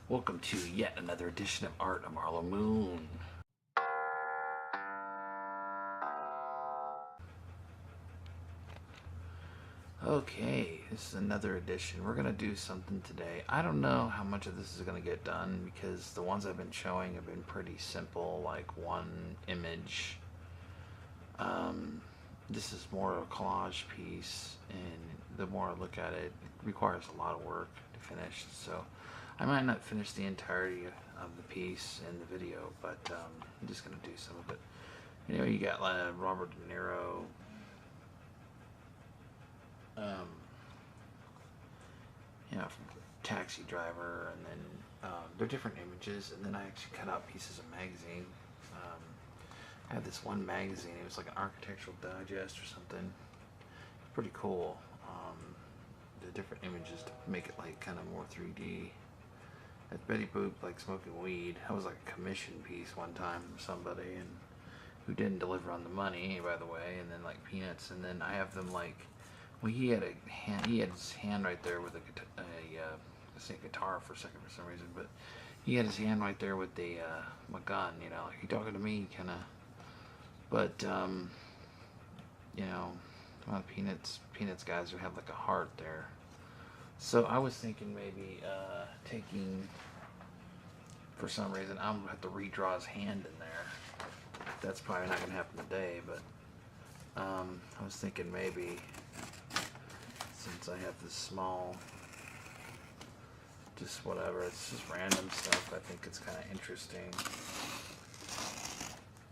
Welcome to yet another edition of artofarlomoon. Okay, this is another edition. We're going to do something today. I don't know how much of this is going to get done because the ones I've been showing have been pretty simple, like one image. This is more of a collage piece, and the more I look at it, it requires a lot of work to finish. So I might not finish the entirety of the piece in the video, but I'm just going to do some of it. You know, you got Robert De Niro, you know, from Taxi Driver, and then they're different images, and then I actually cut out pieces of magazine. I had this one magazine, it was like an Architectural Digest or something. Pretty cool. The different images to make it like kind of more 3D. That's Betty Boop like smoking weed. That was like a commission piece one time from somebody, and who didn't deliver on the money, by the way. And then like Peanuts, and then I have them like, well, he had his hand right there with I say guitar for a second for some reason, but he had his hand right there with the my gun, you know, like, you talking to me, kind of. But you know, a lot of Peanuts guys who have like a heart there. So I was thinking maybe taking, for some reason, I'm gonna have to redraw his hand in there. That's probably not gonna happen today, but I was thinking maybe, since I have this small, just whatever, it's just random stuff, I think it's kind of interesting.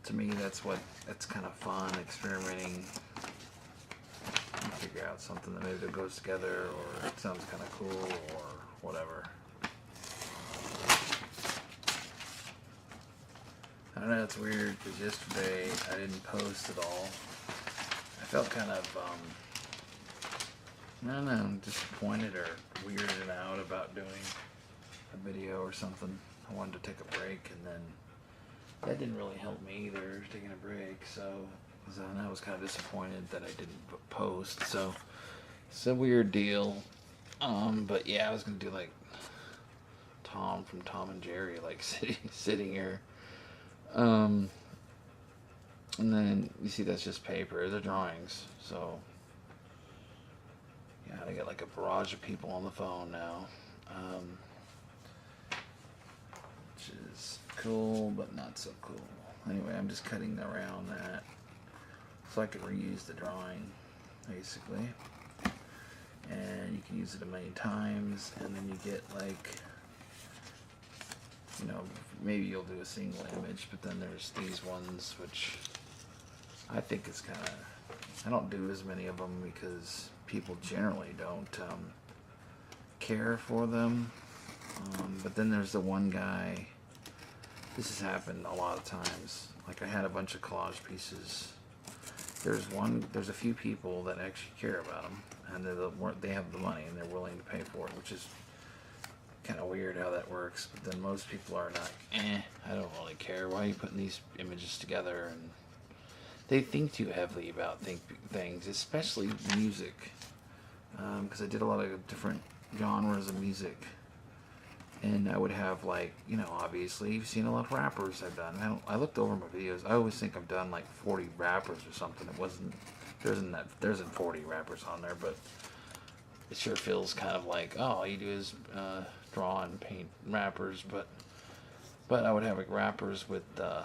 To me, that's kind of fun, experimenting. Figure out something that maybe that goes together, or it sounds kind of cool, or whatever. I don't know, it's weird because yesterday I didn't post at all. I felt kind of, I don't know, disappointed or weirded out about doing a video or something. I wanted to take a break, and then that didn't really help me either, taking a break, so I was kind of disappointed that I didn't post, so it's a weird deal. But yeah, I was gonna do like Tom from Tom and Jerry, like sitting here. And then you see that's just paper, they're drawings, so yeah, I got like a barrage of people on the phone now, which is cool, but not so cool. Anyway, I'm just cutting around that so I can reuse the drawing, basically. And you can use it a million times, and then you get like, you know, maybe you'll do a single image, but then there's these ones, which I think is kind of, I don't do as many of them because people generally don't care for them. But then there's the one guy, this has happened a lot of times, like I had a bunch of collage pieces. There's a few people that actually care about them, and they have the money and they're willing to pay for it, which is kind of weird how that works. But then most people are not, I don't really care. Why are you putting these images together? And they think too heavily about things, especially music, because I did a lot of different genres of music. And I would have, like, you know, obviously you've seen a lot of rappers I've done. I looked over my videos. I always think I've done like 40 rappers or something. It wasn't. There isn't 40 rappers on there, but it sure feels kind of like, oh, all you do is draw and paint rappers. But I would have like rappers with, you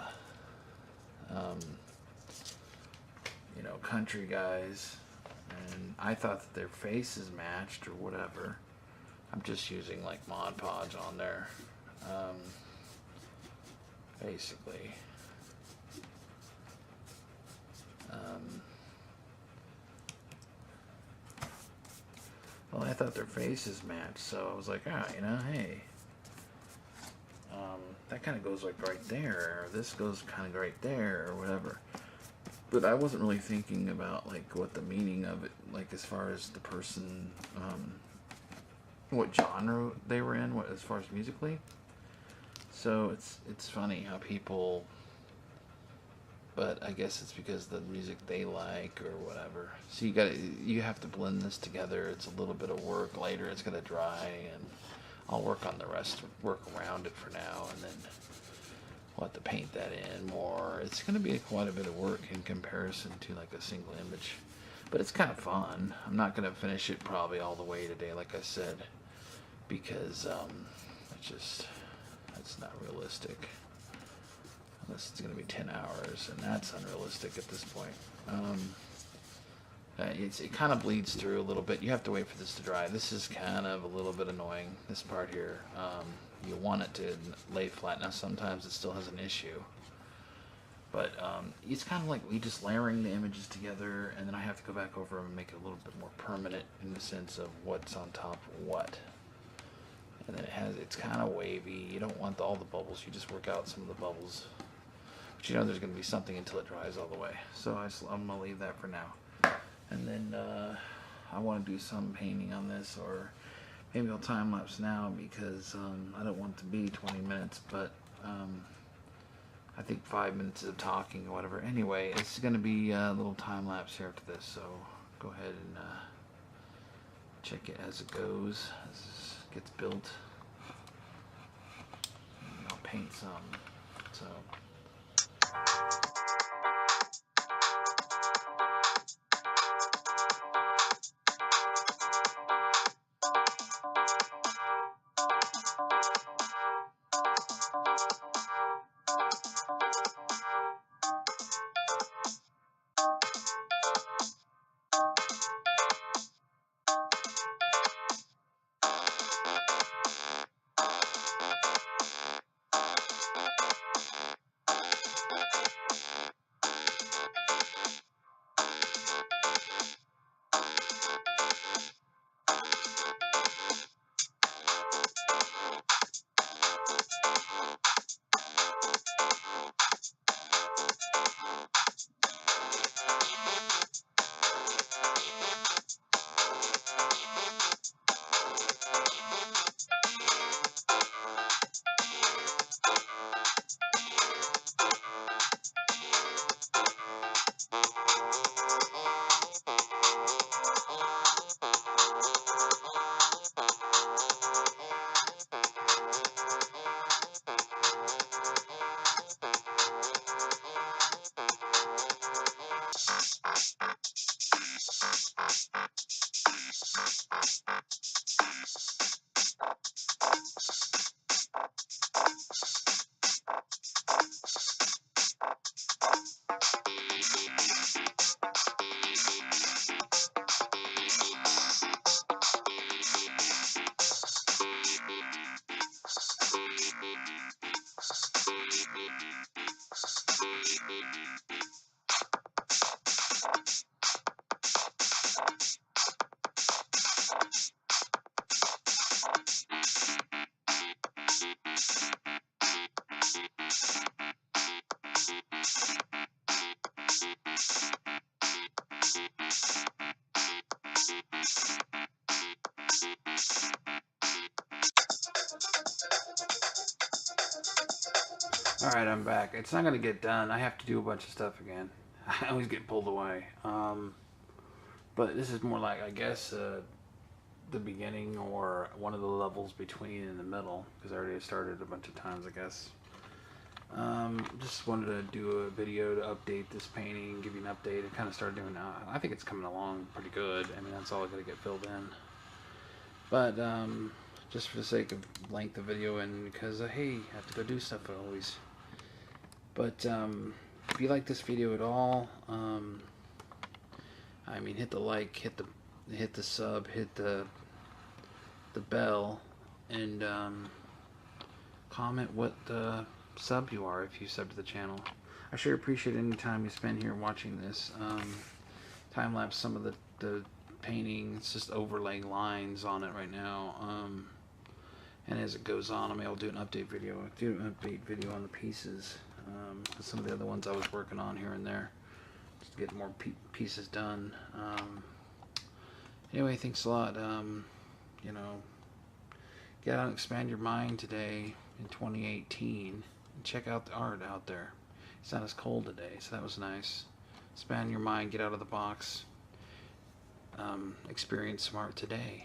know, country guys, and I thought that their faces matched or whatever. I'm just using like Mod Podge on there, basically. Well, I thought their faces matched, so I was like, you know, hey, that kind of goes like right there, or this goes kind of right there, or whatever. But I wasn't really thinking about like what the meaning of it, like as far as the person, what genre they were in, as far as musically. So it's funny how people, but I guess it's because the music they like or whatever. So you have to blend this together. It's a little bit of work. Later it's gonna dry, and I'll work on the rest, work around it for now, and then we'll have to paint that in more. It's going to be quite a bit of work in comparison to like a single image, but it's kind of fun. I'm not going to finish it probably all the way today, like I said, because that's not realistic. Unless it's going to be 10 hours, and that's unrealistic at this point. It kind of bleeds through a little bit. You have to wait for this to dry. This is kind of a little bit annoying, this part here. You want it to lay flat. Now sometimes it still has an issue, but it's kind of like we just layering the images together, and then I have to go back over them and make it a little bit more permanent in the sense of what's on top of what. And then it's kind of wavy. You don't want all the bubbles. You just work out some of the bubbles, but you know there's going to be something until it dries all the way. So I'm going to leave that for now. And then I want to do some painting on this, or maybe I'll time lapse now because I don't want it to be 20 minutes, but I think 5 minutes of talking or whatever. Anyway, it's going to be a little time lapse here after this, so go ahead and check it as it goes, as it gets built. And I'll paint some. So. Alright, I'm back. It's not going to get done. I have to do a bunch of stuff again. I always get pulled away. But this is more like, I guess, the beginning or one of the levels between in the middle, because I already started a bunch of times, I guess. Just wanted to do a video to update this painting, give you an update. I kind of started doing that. I think it's coming along pretty good. I mean, that's all I got to get filled in. But just for the sake of length of video, and because hey, I have to go do stuff always. But if you like this video at all, I mean, hit the like, hit the sub, hit the bell, and comment what sub you are if you sub to the channel. I sure appreciate any time you spend here watching this. Time lapse some of the painting. It's just overlaying lines on it right now. And as it goes on, I'm able to do an update video. On the pieces. Some of the other ones I was working on here and there, just to get more pieces done. Anyway, thanks a lot. You know, get out and expand your mind today in 2018, and check out the art out there. It's not as cold today, so that was nice. Expand your mind, get out of the box, experience some art today.